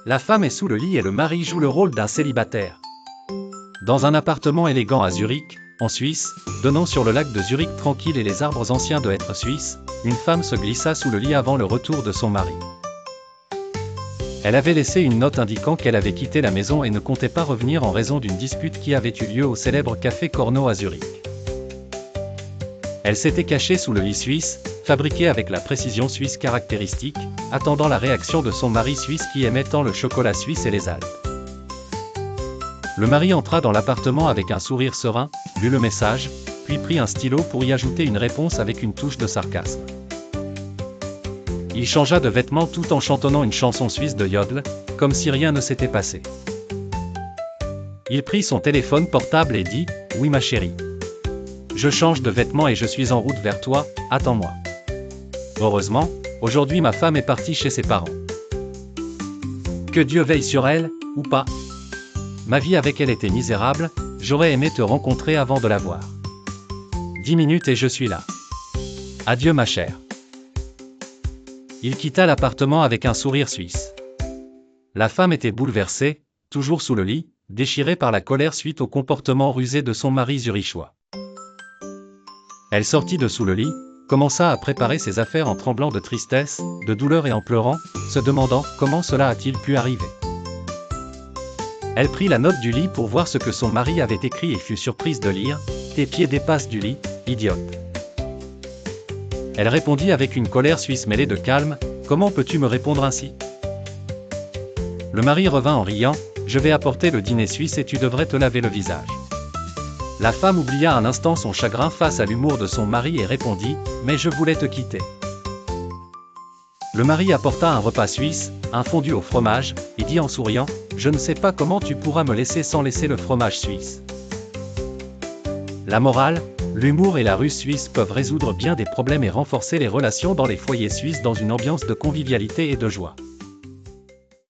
La femme est sous le lit et le mari joue le rôle d'un célibataire. Dans un appartement élégant à Zurich, en Suisse, donnant sur le lac de Zurich tranquille et les arbres anciens de hêtres suisses, une femme se glissa sous le lit avant le retour de son mari. Elle avait laissé une note indiquant qu'elle avait quitté la maison et ne comptait pas revenir en raison d'une dispute qui avait eu lieu au célèbre café Cornau à Zurich. Elle s'était cachée sous le lit suisse, fabriqué avec la précision suisse caractéristique, attendant la réaction de son mari suisse qui aimait tant le chocolat suisse et les Alpes. Le mari entra dans l'appartement avec un sourire serein, lut le message, puis prit un stylo pour y ajouter une réponse avec une touche de sarcasme. Il changea de vêtements tout en chantonnant une chanson suisse de Yodel, comme si rien ne s'était passé. Il prit son téléphone portable et dit « Oui ma chérie. Je change de vêtements et je suis en route vers toi, attends-moi. » Heureusement, aujourd'hui ma femme est partie chez ses parents. Que Dieu veille sur elle, ou pas. Ma vie avec elle était misérable, j'aurais aimé te rencontrer avant de la voir. 10 minutes et je suis là. Adieu ma chère. Il quitta l'appartement avec un sourire suisse. La femme était bouleversée, toujours sous le lit, déchirée par la colère suite au comportement rusé de son mari zurichois. Elle sortit de sous le lit, commença à préparer ses affaires en tremblant de tristesse, de douleur et en pleurant, se demandant comment cela a-t-il pu arriver. Elle prit la note du lit pour voir ce que son mari avait écrit et fut surprise de lire « Tes pieds dépassent du lit, idiote ». Elle répondit avec une colère suisse mêlée de calme « Comment peux-tu me répondre ainsi ?» Le mari revint en riant « Je vais apporter le dîner suisse et tu devrais te laver le visage. » La femme oublia un instant son chagrin face à l'humour de son mari et répondit « Mais je voulais te quitter. » Le mari apporta un repas suisse, un fondu au fromage, et dit en souriant « Je ne sais pas comment tu pourras me laisser sans laisser le fromage suisse. » La morale, l'humour et la ruse suisse peuvent résoudre bien des problèmes et renforcer les relations dans les foyers suisses dans une ambiance de convivialité et de joie.